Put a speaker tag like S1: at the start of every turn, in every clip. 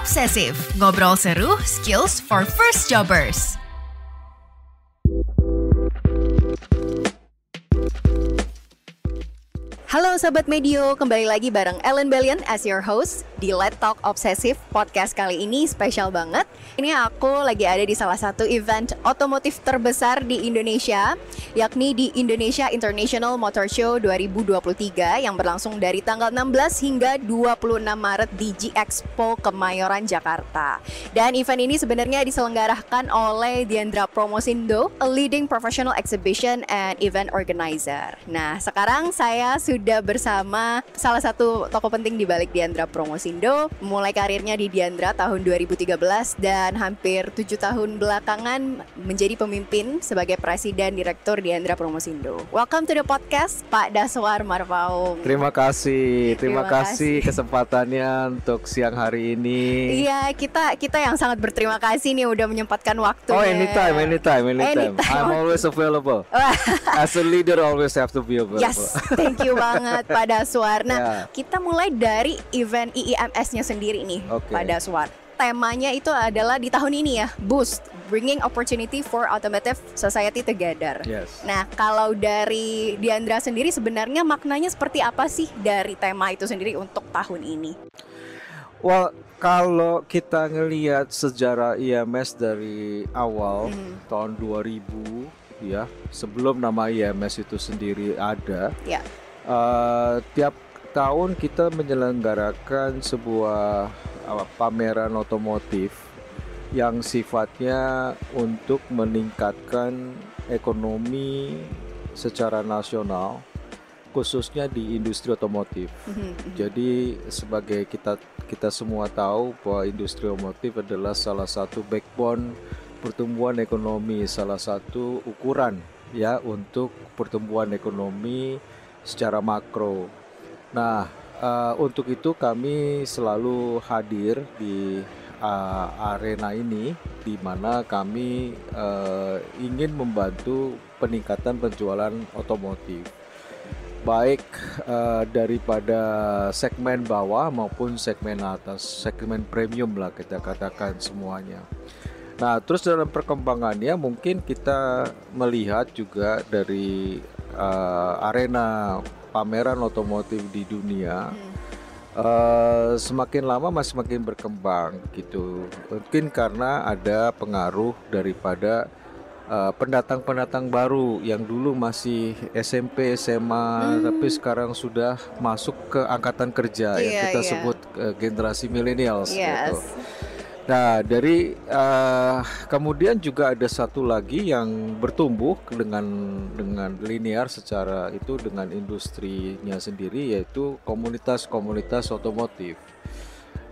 S1: Obsesif, ngobrol seru, skills for first jobbers.
S2: Halo Sobat Medio, kembali lagi bareng Ellen Bellion as your host di Let's Talk Obsesif. Podcast kali ini spesial banget. Ini aku lagi ada di salah satu event otomotif terbesar di Indonesia, yakni di Indonesia International Motor Show 2023 yang berlangsung dari tanggal 16 hingga 26 Maret di G-Expo Kemayoran, Jakarta. Dan event ini sebenarnya diselenggarakan oleh Diandra Promosindo, a leading professional exhibition and event organizer. Nah, sekarang saya sudah bersama salah satu tokoh penting di balik Diandra Promosindo, mulai karirnya di Diandra tahun 2013 dan hampir 7 tahun belakangan menjadi pemimpin sebagai Presiden Direktur Diandra Promosindo. Welcome to the podcast, Pak Daswar Marpaung.
S3: Terima kasih kesempatannya untuk siang hari ini.
S2: Iya, kita yang sangat berterima kasih nih udah menyempatkan waktu.
S3: Oh, anytime. I'm always available. As a leader, always have to be available.
S2: Yes, thank you banget Pak Daswar. Nah, kita mulai dari event IIMS-nya sendiri nih, Pak Daswar. Temanya itu adalah di tahun ini ya, Boost, Bringing Opportunity for Automotive Society Together.
S3: Yes.
S2: Nah, kalau dari Diandra sendiri sebenarnya maknanya seperti apa sih dari tema itu sendiri untuk tahun ini?
S3: Well, kalau kita ngelihat sejarah IIMS dari awal tahun 2000 ya, sebelum nama IIMS itu sendiri ada.
S2: Ya.
S3: Tiap tahun kita menyelenggarakan sebuah pameran otomotif yang sifatnya untuk meningkatkan ekonomi secara nasional, khususnya di industri otomotif. Jadi sebagai kita semua tahu bahwa industri otomotif adalah salah satu backbone pertumbuhan ekonomi, salah satu ukuran ya untuk pertumbuhan ekonomi secara makro. Nah, untuk itu kami selalu hadir di arena ini, di mana kami ingin membantu peningkatan penjualan otomotif, baik daripada segmen bawah maupun segmen atas, segmen premium lah kita katakan semuanya. Nah, terus dalam perkembangannya mungkin kita melihat juga dari arena pameran otomotif di dunia semakin lama masih semakin berkembang gitu. Mungkin karena ada pengaruh daripada pendatang-pendatang baru yang dulu masih SMP, SMA, tapi sekarang sudah masuk ke angkatan kerja yang kita sebut generasi millennials gitu. Nah, dari kemudian juga ada satu lagi yang bertumbuh dengan linear secara itu dengan industrinya sendiri, yaitu komunitas-komunitas otomotif.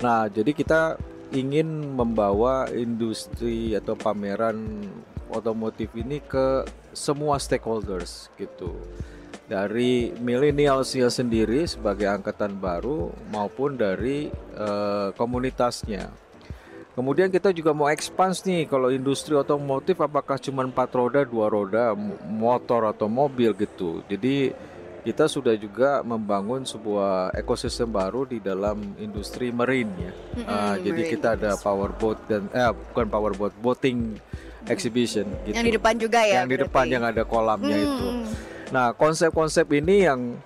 S3: Nah, jadi kita ingin membawa industri atau pameran otomotif ini ke semua stakeholders gitu. Dari millennialsnya sendiri sebagai angkatan baru maupun dari komunitasnya. Kemudian kita juga mau expand nih, kalau industri otomotif apakah cuma 4 roda, 2 roda, motor atau mobil gitu. Jadi kita sudah juga membangun sebuah ekosistem baru di dalam industri marine ya. Jadi kita ada powerboat dan boating exhibition gitu.
S2: Yang di depan juga ya.
S3: Yang di depan yang ada kolamnya itu. Nah, konsep-konsep ini yang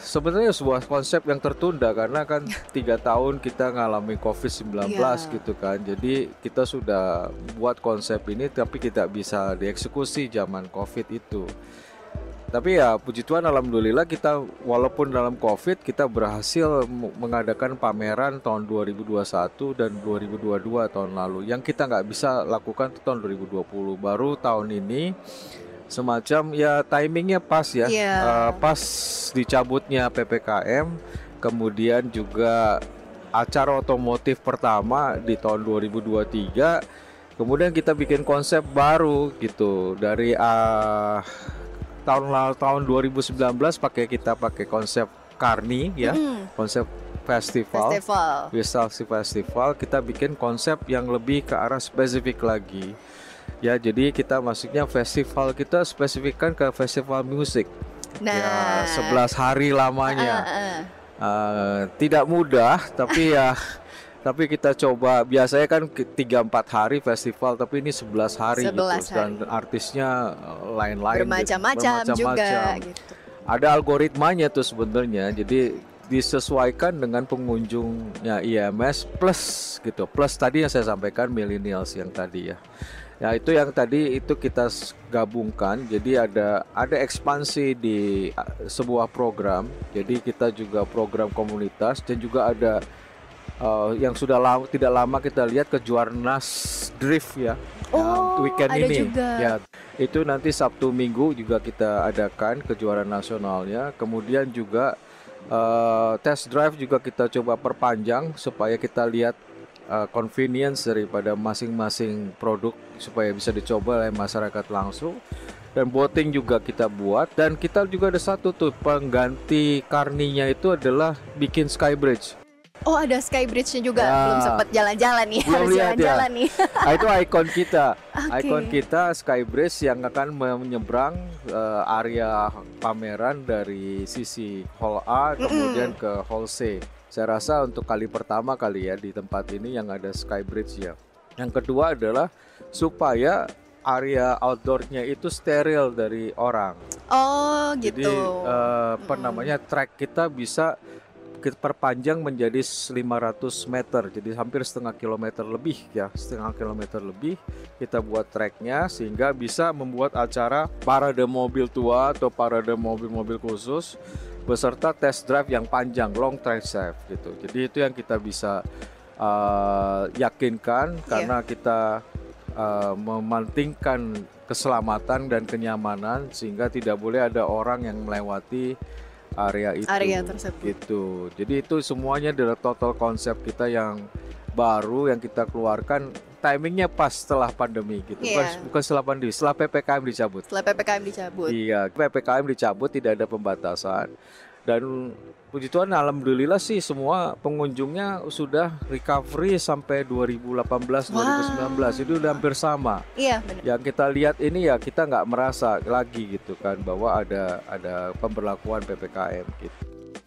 S3: sebenarnya sebuah konsep yang tertunda karena kan 3 tahun kita ngalami COVID-19 gitu kan. Jadi kita sudah buat konsep ini tapi tidak bisa dieksekusi zaman COVID itu. Tapi ya puji Tuhan, alhamdulillah kita walaupun dalam COVID kita berhasil mengadakan pameran tahun 2021 dan 2022 tahun lalu. Yang kita nggak bisa lakukan itu tahun 2020. Baru tahun ini semacam ya timingnya pas ya, pas dicabutnya PPKM, kemudian juga acara otomotif pertama di tahun 2023, kemudian kita bikin konsep baru gitu dari tahun 2019 kita pakai konsep Carni ya, konsep festival, kita bikin konsep yang lebih ke arah spesifik lagi. Ya, jadi kita maksudnya festival kita spesifikkan ke festival musik. Ya, 11 hari lamanya. Tidak mudah, tapi ya Tapi kita coba, biasanya kan 3-4 hari festival, tapi ini 11 hari
S2: 11
S3: gitu. Dan
S2: hari.
S3: artisnya lain-lain gitu,
S2: Bermacam-macam juga gitu.
S3: Ada algoritmanya tuh sebenarnya, jadi disesuaikan dengan pengunjungnya IMS plus gitu. Plus tadi yang saya sampaikan millennials yang tadi ya. Ya itu yang tadi itu kita gabungkan. Jadi ada ekspansi di sebuah program. Jadi kita juga program komunitas dan juga ada yang sudah tidak lama kita lihat kejuaraan drift ya. Weekend
S2: ada
S3: ini
S2: juga.
S3: ya, itu nanti Sabtu Minggu juga kita adakan kejuaraan nasionalnya. Kemudian juga test drive juga kita coba perpanjang supaya kita lihat convenience daripada masing-masing produk supaya bisa dicoba oleh masyarakat langsung. Dan boating juga kita buat, dan kita juga ada satu tuh pengganti Carninya itu adalah bikin Skybridge.
S2: Oh, ada Skybridge-nya juga.
S3: Ya.
S2: Belum sempat jalan-jalan nih.
S3: Belum
S2: Harus
S3: lihat
S2: jalan-jalan nih.
S3: Nah, itu ikon kita.
S2: Oke.
S3: Ikon kita Skybridge yang akan menyeberang area pameran dari sisi Hall A kemudian ke Hall C. Saya rasa untuk kali pertama kali ya di tempat ini yang ada Skybridge ya. Yang kedua adalah supaya area outdoornya itu steril dari orang.
S2: Oh,
S3: Jadi
S2: gitu.
S3: track kita bisa kita perpanjang menjadi 500 meter, jadi hampir setengah kilometer lebih ya, setengah kilometer lebih kita buat tracknya sehingga bisa membuat acara parade mobil tua atau parade mobil-mobil khusus beserta test drive yang panjang, long track drive gitu. Jadi itu yang kita bisa yakinkan karena kita mementingkan keselamatan dan kenyamanan sehingga tidak boleh ada orang yang melewati area
S2: tersebut
S3: gitu. Jadi itu semuanya adalah total konsep kita yang baru yang kita keluarkan, timingnya pas setelah pandemi gitu. Bukan setelah pandemi, setelah PPKM dicabut. Iya, PPKM dicabut, tidak ada pembatasan. Dan puji Tuhan alhamdulillah sih semua pengunjungnya sudah recovery sampai 2018 2019. Itu udah hampir sama.
S2: Iya, benar.
S3: Yang kita lihat ini ya kita nggak merasa lagi gitu kan bahwa ada pemberlakuan PPKM gitu.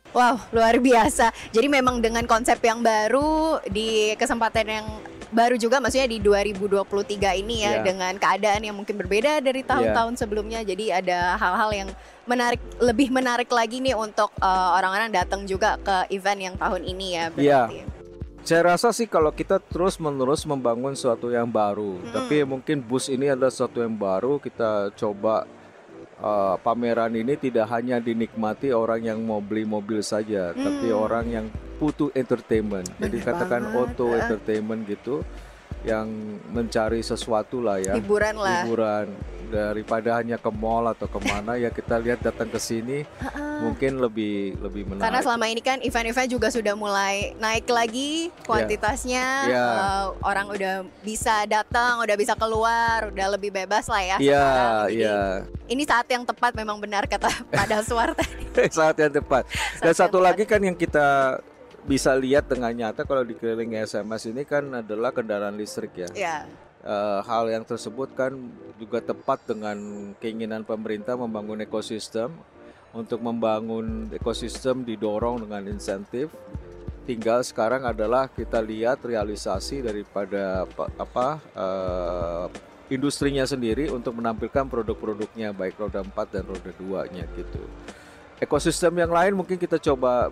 S2: Wow, luar biasa. Jadi memang dengan konsep yang baru di kesempatan yang baru juga, maksudnya di 2023 ini ya, dengan keadaan yang mungkin berbeda dari tahun-tahun sebelumnya. Jadi ada hal-hal yang lebih menarik lagi nih untuk orang-orang datang juga ke event yang tahun ini ya berarti.
S3: Saya rasa sih kalau kita terus-menerus membangun sesuatu yang baru, tapi mungkin bus ini adalah sesuatu yang baru. Kita coba pameran ini tidak hanya dinikmati orang yang mau beli mobil saja, tapi orang yang butuh entertainment. Jadi katakan auto entertainment gitu, yang mencari sesuatu lah ya, hiburan daripada hanya ke mall atau kemana ya kita lihat datang ke sini mungkin lebih menarik.
S2: Karena selama ini kan event-event juga sudah mulai naik lagi kuantitasnya, orang udah bisa datang, udah bisa keluar, udah lebih bebas lah ya sekarang. Ini saat yang tepat, memang benar kata Pak Daswar tadi. Saat yang tepat.
S3: Dan satu lagi kan yang kita bisa lihat dengan nyata kalau di keliling SMS ini kan adalah kendaraan listrik ya. Hal yang tersebut kan juga tepat dengan keinginan pemerintah membangun ekosistem. Untuk membangun ekosistem didorong dengan insentif. Tinggal sekarang adalah kita lihat realisasi daripada industrinya sendiri untuk menampilkan produk-produknya baik roda 4 dan roda 2-nya gitu. Ekosistem yang lain mungkin kita coba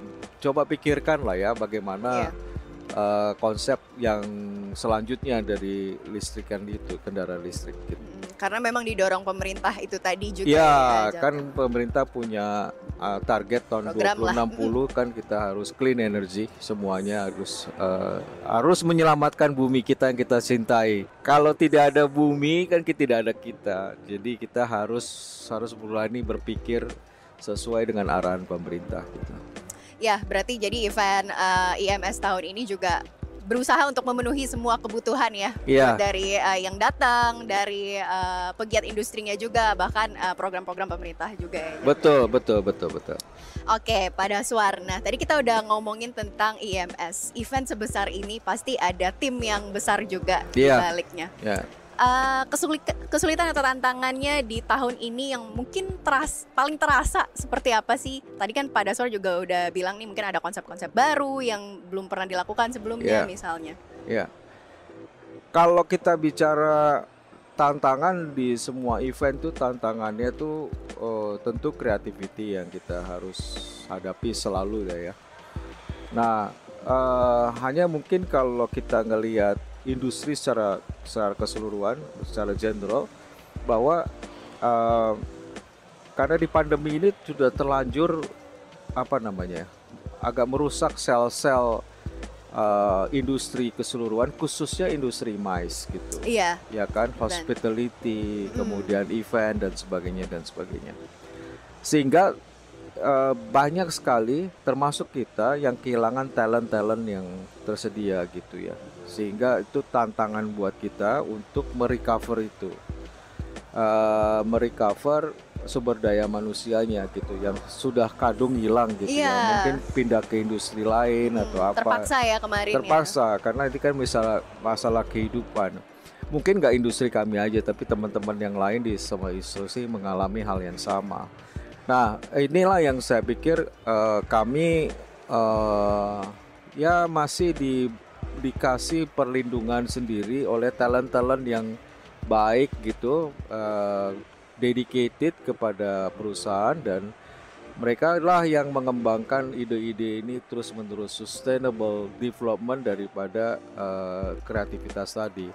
S3: pikirkan lah ya bagaimana konsep yang selanjutnya dari listrikan itu, kendaraan listrik gitu.
S2: Karena memang didorong pemerintah itu tadi juga
S3: kan pemerintah punya target tahun 2060 kan kita harus clean energy, semuanya harus menyelamatkan bumi kita yang kita cintai. Kalau tidak ada bumi kan tidak ada kita. Jadi kita harus berani berpikir sesuai dengan arahan pemerintah gitu.
S2: Ya, berarti jadi event IMS tahun ini juga berusaha untuk memenuhi semua kebutuhan ya, dari yang datang, dari pegiat industrinya juga, bahkan program-program pemerintah juga ya.
S3: Betul.
S2: Oke, Pak Daswar. Nah, tadi kita udah ngomongin tentang IMS. Event sebesar ini pasti ada tim yang besar juga di baliknya. kesulitan atau tantangannya di tahun ini yang mungkin paling terasa seperti apa sih? Tadi kan Pak Daswar juga udah bilang nih mungkin ada konsep-konsep baru yang belum pernah dilakukan sebelumnya misalnya.
S3: Ya. Kalau kita bicara tantangan di semua event tuh tantangannya tuh tentu creativity yang kita harus hadapi selalu ya. Nah, hanya mungkin kalau kita ngelihat industri secara keseluruhan, secara general, bahwa karena di pandemi ini sudah terlanjur agak merusak sel-sel industri keseluruhan, khususnya industri MICE gitu.
S2: Iya.
S3: Ya kan, hospitality, kemudian event dan sebagainya. Sehingga banyak sekali termasuk kita yang kehilangan talent yang tersedia gitu ya. Sehingga itu tantangan buat kita untuk merecover itu. Merecover sumber daya manusianya gitu yang sudah kadung hilang gitu ya, mungkin pindah ke industri lain atau apa.
S2: Terpaksa ya kemarin.
S3: Terpaksa karena ini kan masalah kehidupan. Mungkin nggak industri kami aja, tapi teman-teman yang lain di semua industri mengalami hal yang sama. Nah, inilah yang saya pikir kami ya masih dikasih perlindungan sendiri oleh talent yang baik gitu, dedicated kepada perusahaan, dan mereka lah yang mengembangkan ide-ide ini terus-menerus, sustainable development daripada kreativitas tadi.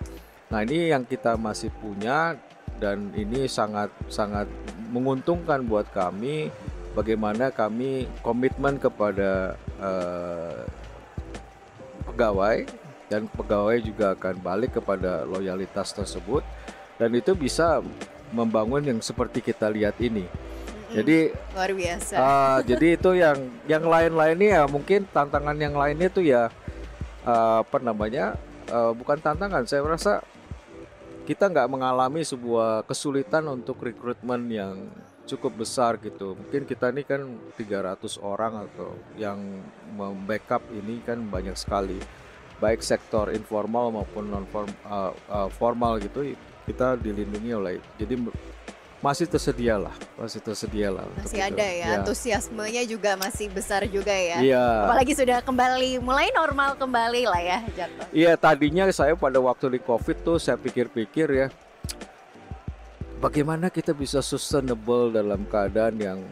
S3: Nah, ini yang kita masih punya dan ini sangat menguntungkan buat kami. Bagaimana kami komitmen kepada pegawai, dan pegawai juga akan balik kepada loyalitas tersebut, dan itu bisa membangun yang seperti kita lihat ini. Jadi
S2: luar biasa.
S3: Jadi itu yang lain-lainnya ya, mungkin tantangan yang lainnya itu ya bukan tantangan. Saya rasa kita nggak mengalami sebuah kesulitan untuk rekrutmen yang cukup besar gitu. Mungkin kita ini kan 300 orang atau yang membackup ini kan banyak sekali, baik sektor informal maupun non formal gitu, kita dilindungi oleh, jadi masih tersedia lah
S2: masih
S3: untuk
S2: ada
S3: itu.
S2: Ya, antusiasmenya juga masih besar juga ya.
S3: Iya.
S2: Apalagi sudah mulai normal kembali lah ya jatuh.
S3: Iya, tadinya saya pada waktu di COVID tuh saya pikir-pikir ya, bagaimana kita bisa sustainable dalam keadaan yang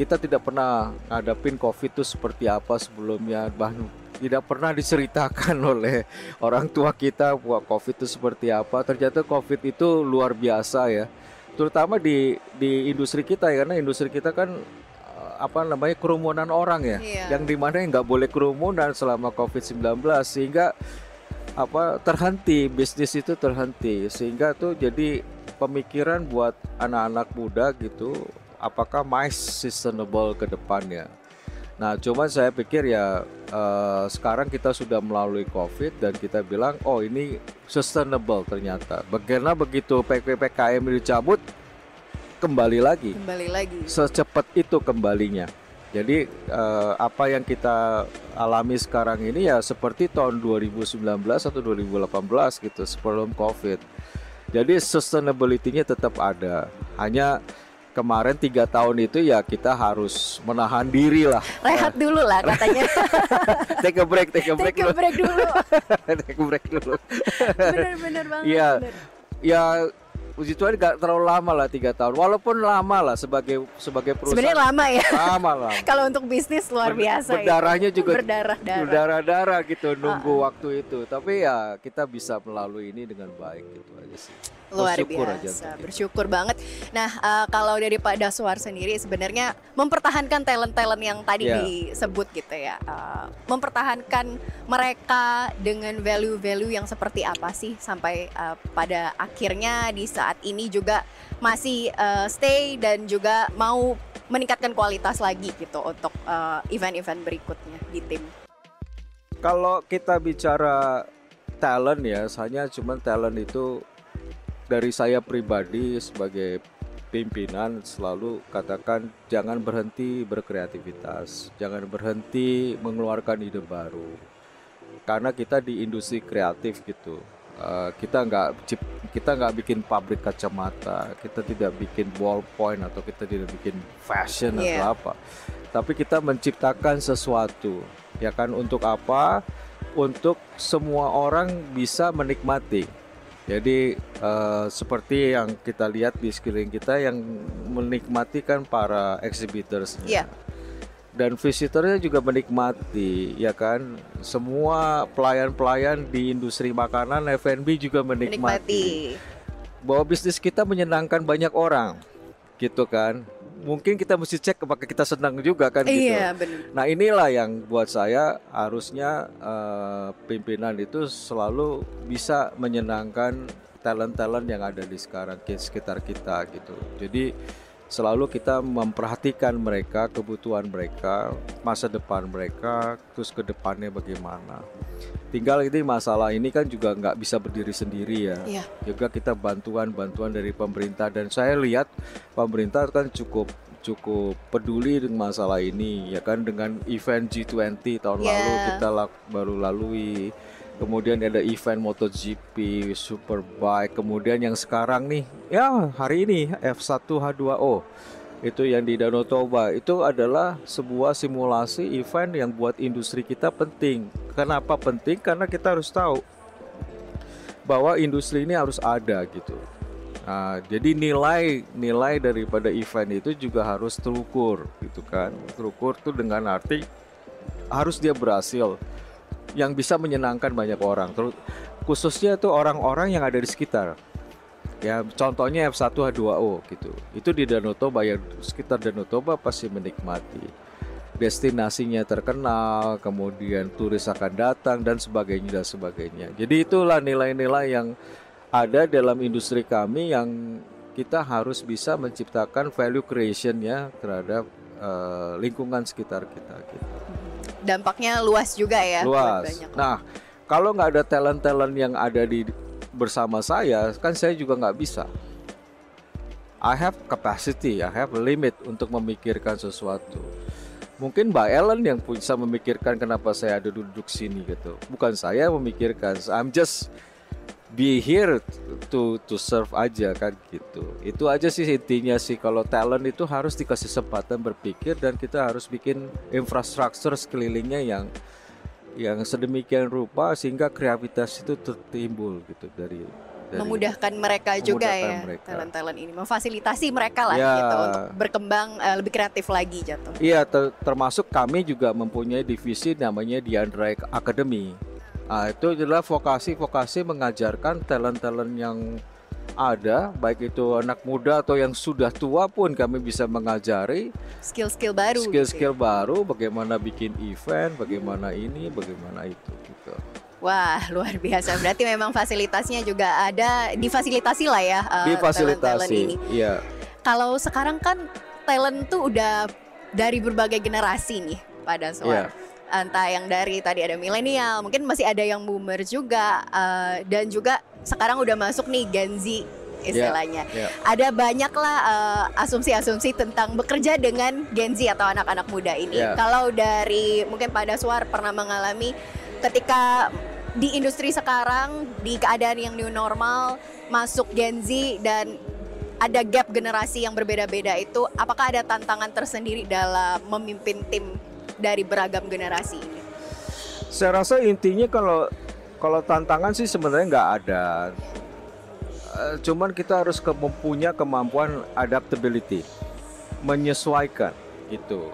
S3: kita tidak pernah ngadapin COVID itu seperti apa sebelumnya, bahkan tidak pernah diceritakan oleh orang tua kita bahwa COVID itu seperti apa. Ternyata COVID itu luar biasa ya, terutama di industri kita ya, karena industri kita kan kerumunan orang ya, yang dimana nggak boleh kerumunan selama COVID-19, sehingga terhenti, bisnis itu terhenti, sehingga tuh jadi pemikiran buat anak-anak muda gitu, apakah MICE sustainable ke depannya. Nah, cuma saya pikir ya sekarang kita sudah melalui COVID dan kita bilang, oh ini sustainable ternyata. Karena begitu PPKM dicabut, kembali lagi. Secepat itu kembalinya. Jadi apa yang kita alami sekarang ini ya seperti tahun 2019 atau 2018 gitu, sebelum COVID. Jadi sustainability-nya tetap ada. Hanya kemarin 3 tahun itu ya kita harus menahan diri lah.
S2: Rehat dulu lah katanya.
S3: Take a break dulu.
S2: Bener banget.
S3: Ya puji Tuhan gak terlalu lama lah 3 tahun. Walaupun lama lah sebagai perusahaan.
S2: Sebenarnya lama ya.
S3: Lama.
S2: Kalau untuk bisnis luar biasa.
S3: Berdarahnya juga
S2: berdarah
S3: gitu nunggu waktu itu. Tapi ya kita bisa melalui ini dengan baik gitu aja sih.
S2: Luar biasa, bersyukur banget. Nah, kalau dari Pak Daswar sendiri sebenarnya mempertahankan talent yang tadi disebut gitu ya, mempertahankan mereka dengan value-value yang seperti apa sih sampai pada akhirnya di saat ini juga masih stay dan juga mau meningkatkan kualitas lagi gitu untuk event-event berikutnya di tim.
S3: Kalau kita bicara talent ya, hanya cuman talent itu dari saya pribadi sebagai pimpinan selalu katakan jangan berhenti berkreativitas, jangan berhenti mengeluarkan ide baru. Karena kita di industri kreatif gitu. Kita nggak bikin pabrik kacamata, kita tidak bikin ballpoint atau kita tidak bikin fashion atau apa. Tapi kita menciptakan sesuatu, ya kan, untuk apa? Untuk semua orang bisa menikmati. Jadi seperti yang kita lihat di sekeliling kita, yang menikmati kan para exhibitors. Dan visitornya juga menikmati, ya kan. Semua pelayan-pelayan di industri makanan F&B juga menikmati. Bahwa bisnis kita menyenangkan banyak orang, gitu kan. Mungkin kita mesti cek apakah kita senang juga kan gitu.
S2: Iya, benar.
S3: Nah inilah yang buat saya harusnya pimpinan itu selalu bisa menyenangkan talent-talent yang ada di sekitar kita gitu. Jadi selalu kita memperhatikan mereka, kebutuhan mereka, masa depan mereka, terus ke depannya bagaimana. Tinggal ini masalah ini kan juga nggak bisa berdiri sendiri ya. Juga kita bantuan dari pemerintah, dan saya lihat pemerintah kan cukup peduli dengan masalah ini, ya kan, dengan event G20 tahun lalu kita baru lalui. Kemudian ada event MotoGP, Superbike, kemudian yang sekarang nih, ya hari ini F1H2O itu yang di Danau Toba, itu adalah sebuah simulasi event yang buat industri kita penting. Kenapa penting? Karena kita harus tahu bahwa industri ini harus ada gitu. Nah, jadi nilai daripada event itu juga harus terukur gitu kan. Terukur tuh dengan arti harus dia berhasil, yang bisa menyenangkan banyak orang, khususnya itu orang-orang yang ada di sekitar. Ya, contohnya F1H2O gitu. Itu di Danau Toba, ya sekitar Danau Toba pasti menikmati. Destinasinya terkenal, kemudian turis akan datang dan sebagainya. Jadi itulah nilai-nilai yang ada dalam industri kami yang kita harus bisa menciptakan value creation ya terhadap lingkungan sekitar kita gitu.
S2: Dampaknya luas juga ya.
S3: Luas. Nah, kalau nggak ada talent-talent yang ada bersama saya, kan saya juga nggak bisa. I have capacity, I have limit untuk memikirkan sesuatu. Mungkin Mbak Ellen yang bisa memikirkan kenapa saya ada duduk sini gitu. Bukan saya memikirkan, I'm just be here to serve aja kan gitu. Itu aja sih intinya sih. Kalau talent itu harus dikasih kesempatan berpikir, dan kita harus bikin infrastruktur sekelilingnya yang sedemikian rupa sehingga kreativitas itu tertimbul gitu dari
S2: memudahkan mereka juga ya, talent-talent ini, memfasilitasi mereka lah gitu untuk berkembang lebih kreatif lagi jatuh.
S3: Iya, termasuk kami juga mempunyai divisi namanya Diandra Academy. Nah, itu adalah vokasi mengajarkan talent-talent yang ada, baik itu anak muda atau yang sudah tua pun kami bisa mengajari
S2: skill-skill
S3: baru, bagaimana bikin event, bagaimana ini, bagaimana itu gitu.
S2: Wah, luar biasa. Berarti memang fasilitasnya juga ada, difasilitasi lah ya talent-talent ini.
S3: Iya.
S2: Kalau sekarang kan talent tuh udah dari berbagai generasi nih pada soal. Entah yang dari tadi ada milenial, mungkin masih ada yang boomer juga, dan juga sekarang udah masuk nih Gen Z istilahnya. Ada banyak lah asumsi-asumsi tentang bekerja dengan Gen Z atau anak-anak muda ini. Kalau dari mungkin Pak Daswar pernah mengalami ketika di industri sekarang, di keadaan yang new normal, masuk Gen Z dan ada gap generasi yang berbeda-beda itu, apakah ada tantangan tersendiri dalam memimpin tim dari beragam generasi ini?
S3: Saya rasa intinya kalau tantangan sih sebenarnya nggak ada. Cuman kita harus mempunyai kemampuan adaptability, menyesuaikan gitu.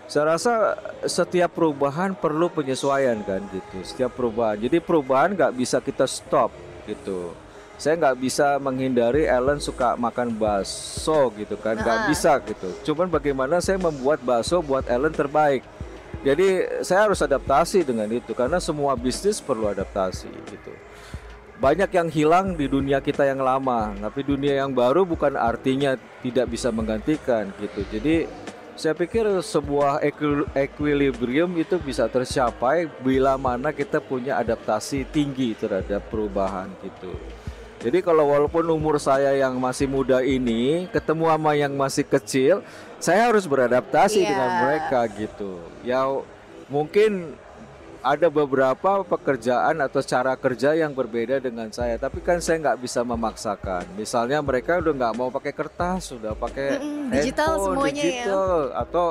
S3: Saya rasa setiap perubahan perlu penyesuaian kan gitu. Setiap perubahan. Jadi perubahan nggak bisa kita stop gitu. Saya nggak bisa menghindari Ellen suka makan bakso gitu kan, nggak bisa gitu. Cuman bagaimana saya membuat bakso buat Ellen terbaik. Jadi saya harus adaptasi dengan itu, karena semua bisnis perlu adaptasi gitu. Banyak yang hilang di dunia kita yang lama, tapi dunia yang baru bukan artinya tidak bisa menggantikan gitu. Jadi saya pikir sebuah equilibrium itu bisa tercapai bila mana kita punya adaptasi tinggi terhadap perubahan gitu. Jadi kalau walaupun umur saya yang masih muda ini ketemu sama yang masih kecil, saya harus beradaptasi dengan mereka gitu. Ya mungkin ada beberapa pekerjaan atau cara kerja yang berbeda dengan saya, tapi kan saya nggak bisa memaksakan. Misalnya mereka udah nggak mau pakai kertas, sudah pakai
S2: digital
S3: handphone,
S2: semuanya
S3: digital, atau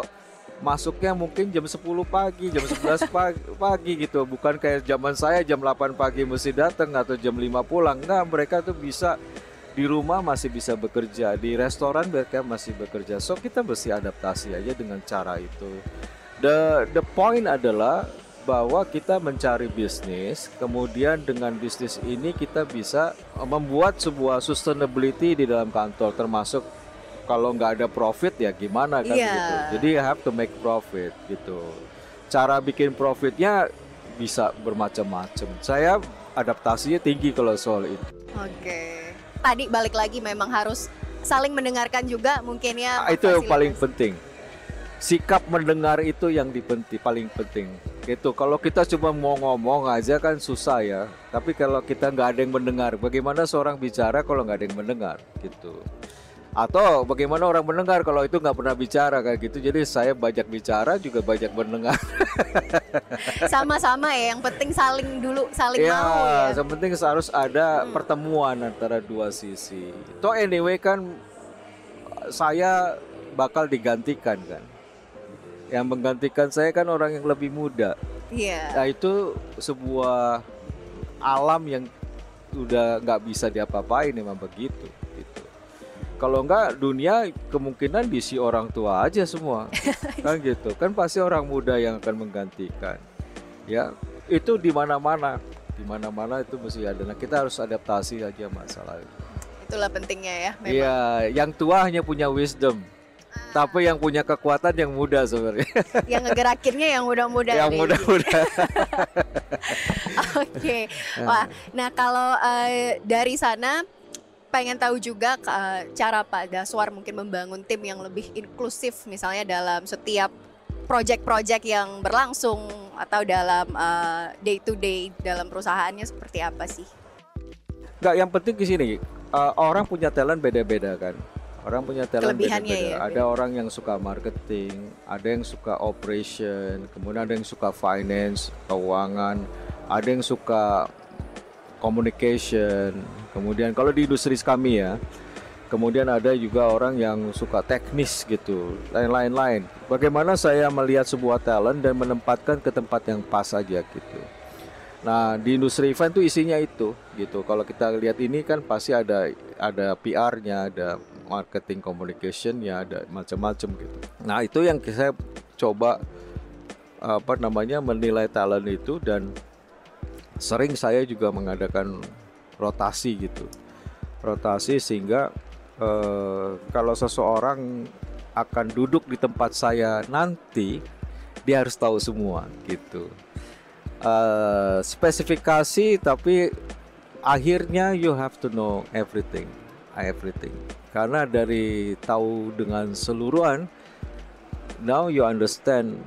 S3: masuknya mungkin jam 10 pagi, jam 11 pagi gitu. Bukan kayak zaman saya jam 8 pagi mesti datang atau jam 5 pulang. Enggak, mereka tuh bisa di rumah masih bisa bekerja, di restoran mereka masih bekerja. So kita mesti adaptasi aja dengan cara itu. The point adalah bahwa kita mencari bisnis, kemudian dengan bisnis ini kita bisa membuat sebuah sustainability di dalam kantor, termasuk kalau nggak ada profit ya gimana kan gitu. Jadi you have to make profit gitu. Cara bikin profitnya bisa bermacam-macam. Saya adaptasinya tinggi kalau soal itu.
S2: Oke. Tadi balik lagi memang harus saling mendengarkan juga mungkin ya.
S3: Itu yang paling penting. Sikap mendengar itu yang paling penting. Gitu. Kalau kita cuma mau ngomong aja kan susah ya. Tapi kalau kita nggak ada yang mendengar, bagaimana seorang bicara kalau nggak ada yang mendengar gitu. Atau bagaimana orang mendengar kalau itu nggak pernah bicara kayak gitu. Jadi saya banyak bicara juga banyak mendengar.
S2: Sama-sama ya, yang penting saling mau ya.
S3: Yang penting harus ada pertemuan antara dua sisi. Toh anyway kan saya bakal digantikan kan. Yang menggantikan saya kan orang yang lebih muda. Nah itu sebuah alam yang udah nggak bisa diapa-apain memang begitu. Kalau enggak dunia kemungkinan diisi orang tua aja semua. Kan gitu. Kan pasti orang muda yang akan menggantikan. Ya, itu di mana-mana. Di mana-mana itu mesti ada. Nah, kita harus adaptasi aja masalah itu.
S2: Itulah pentingnya ya memang.
S3: Iya, yang tua hanya punya wisdom. Tapi yang punya kekuatan yang muda sebenarnya.
S2: Yang ngegerakinnya yang muda-muda.
S3: Yang muda-muda.
S2: Oke. Wah, nah kalau dari sana pengen tahu juga cara Pak Daswar mungkin membangun tim yang lebih inklusif misalnya dalam setiap project-project yang berlangsung atau dalam day to day dalam perusahaannya seperti apa sih?
S3: Enggak, yang penting di sini orang punya talent beda-beda kan. Orang punya talent beda-beda.
S2: Ya,
S3: ada orang yang suka marketing, ada yang suka operation, kemudian ada yang suka finance, keuangan, ada yang suka communication. Kemudian kalau di industri kami ya, kemudian ada juga orang yang suka teknis gitu, lain-lain. Bagaimana saya melihat sebuah talent dan menempatkan ke tempat yang pas saja gitu. Nah di industri event tuh isinya itu gitu. Kalau kita lihat ini kan pasti ada PR-nya, ada marketing communication-nya, ada macam-macam gitu. Nah itu yang saya coba menilai talent itu, dan sering saya juga mengadakan rotasi gitu, rotasi sehingga kalau seseorang akan duduk di tempat saya nanti dia harus tahu semua gitu, spesifikasi, tapi akhirnya you have to know everything, karena dari tahu dengan seluruhan, now you understand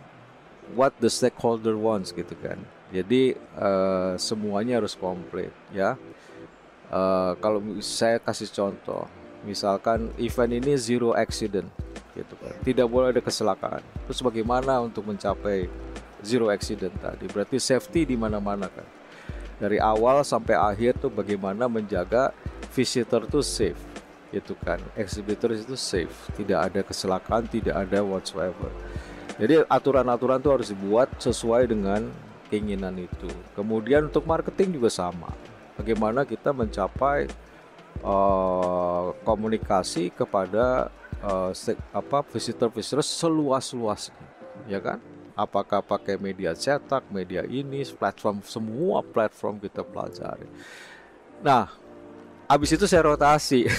S3: what the stakeholder wants gitu kan. Jadi semuanya harus komplit ya. Kalau saya kasih contoh, misalkan event ini zero accident gitu kan, tidak boleh ada kecelakaan. Terus bagaimana untuk mencapai zero accident tadi? Berarti safety di mana-mana kan. Dari awal sampai akhir tuh bagaimana menjaga visitor tuh safe gitu kan, exhibitor itu safe, tidak ada kecelakaan, tidak ada whatsoever. Jadi aturan-aturan tuh harus dibuat sesuai dengan keinginan itu. Kemudian untuk marketing juga sama. Bagaimana kita mencapai komunikasi kepada visitor seluas-luasnya, ya kan? Apakah pakai media cetak, media ini, platform, semua platform kita pelajari. Nah, habis itu saya rotasi.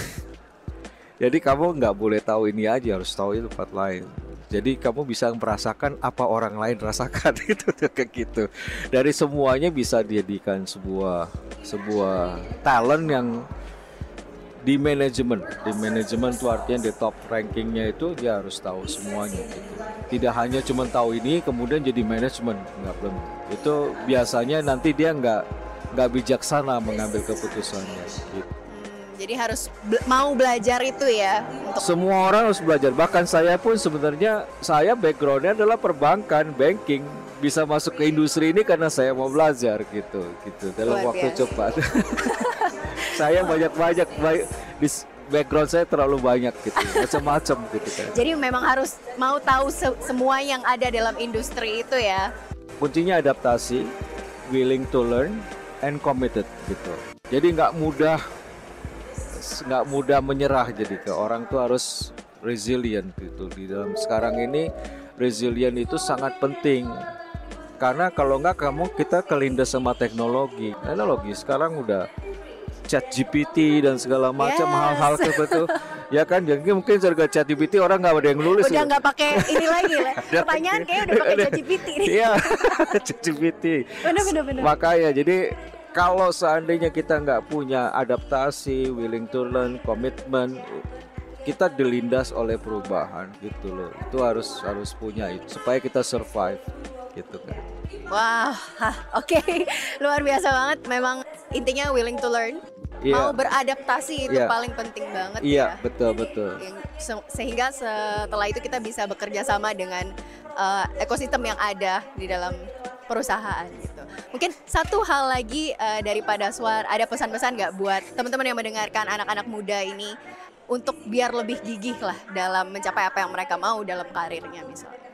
S3: Jadi kamu nggak boleh tahu ini aja, harus tahu itu tempat lain. Jadi kamu bisa merasakan apa orang lain rasakan gitu, kayak gitu. Dari semuanya bisa dijadikan sebuah talent yang di manajemen. Di manajemen itu artinya di top rankingnya itu dia harus tahu semuanya gitu. Tidak hanya cuma tahu ini kemudian jadi manajemen, nggak belum. Itu biasanya nanti dia nggak bijaksana mengambil keputusannya gitu.
S2: Jadi harus mau belajar itu ya.
S3: Semua orang harus belajar. Bahkan saya pun sebenarnya saya backgroundnya adalah perbankan, banking. Bisa masuk ke industri ini karena saya mau belajar gitu dalam
S2: Luar
S3: waktu
S2: biasa.
S3: cepat. Saya banyak di background saya terlalu banyak gitu, macam-macam gitu kan.
S2: Jadi memang harus mau tahu semua yang ada dalam industri itu ya.
S3: Kuncinya adaptasi, willing to learn, and committed gitu. Jadi nggak mudah menyerah. Jadi ke orang tuh harus resilient gitu. Di dalam sekarang ini resilient itu sangat penting. Karena kalau nggak kita kelindas sama teknologi sekarang udah ChatGPT dan segala macam hal-hal seperti itu. Ya kan, jadi mungkin harga ChatGPT orang nggak ada yang nulis.
S2: Udah nggak pakai ini lagi lah. Pertanyaan kayaknya udah pakai ChatGPT nih.
S3: Iya, ChatGPT.
S2: Bener.
S3: Makanya jadi kalau seandainya kita nggak punya adaptasi, willing to learn, komitmen, kita dilindas oleh perubahan gitu loh. Itu harus punya itu supaya kita survive gitu kan.
S2: Wah, oke. Luar biasa banget. Memang intinya willing to learn. Mau beradaptasi itu paling penting banget ya.
S3: Iya, betul.
S2: Sehingga setelah itu kita bisa bekerja sama dengan ekosistem yang ada di dalam perusahaan gitu. Mungkin satu hal lagi daripada Swar, ada pesan-pesan nggak buat teman-teman yang mendengarkan anak-anak muda ini untuk biar lebih gigih lah dalam mencapai apa yang mereka mau dalam karirnya misalnya?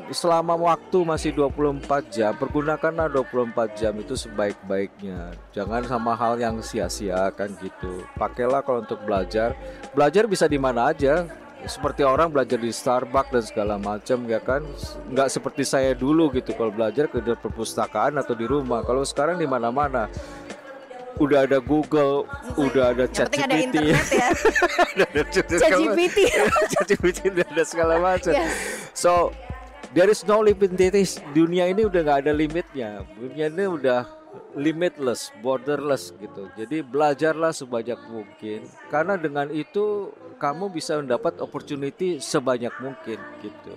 S3: Selama waktu masih 24 jam, pergunakanlah 24 jam itu sebaik-baiknya. Jangan sama hal yang sia-sia kan gitu. Pakailah kalau untuk belajar. Belajar bisa di mana aja. Seperti orang belajar di Starbucks dan segala macam ya kan. Nggak seperti saya dulu gitu kalau belajar ke perpustakaan atau di rumah. Kalau sekarang di mana-mana. Udah ada Google, udah ada ChatGPT.
S2: Ada internet ya.
S3: ChatGPT udah ada segala macam. So there is no limitations. Dunia ini udah nggak ada limitnya. Dunia ini udah limitless, borderless gitu. Jadi belajarlah sebanyak mungkin. Karena dengan itu kamu bisa mendapat opportunity sebanyak mungkin gitu.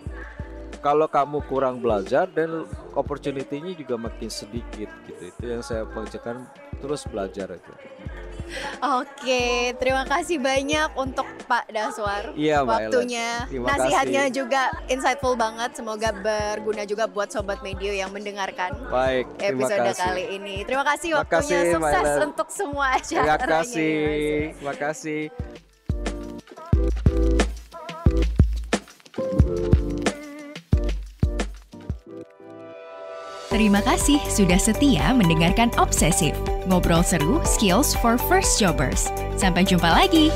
S3: Kalau kamu kurang belajar dan opportunity-nya juga makin sedikit gitu. Itu yang saya pengen terus belajar aja.
S2: Oke, terima kasih banyak untuk Pak Daswar.
S3: Iya,
S2: waktunya, nasihatnya juga insightful banget. Semoga berguna juga buat Sobat Medio yang mendengarkan episode kali ini. Terima kasih waktunya, sukses untuk semua acaranya.
S3: Terima kasih.
S1: Terima kasih sudah setia mendengarkan Obsesif. Ngobrol seru, skills for first jobbers. Sampai jumpa lagi.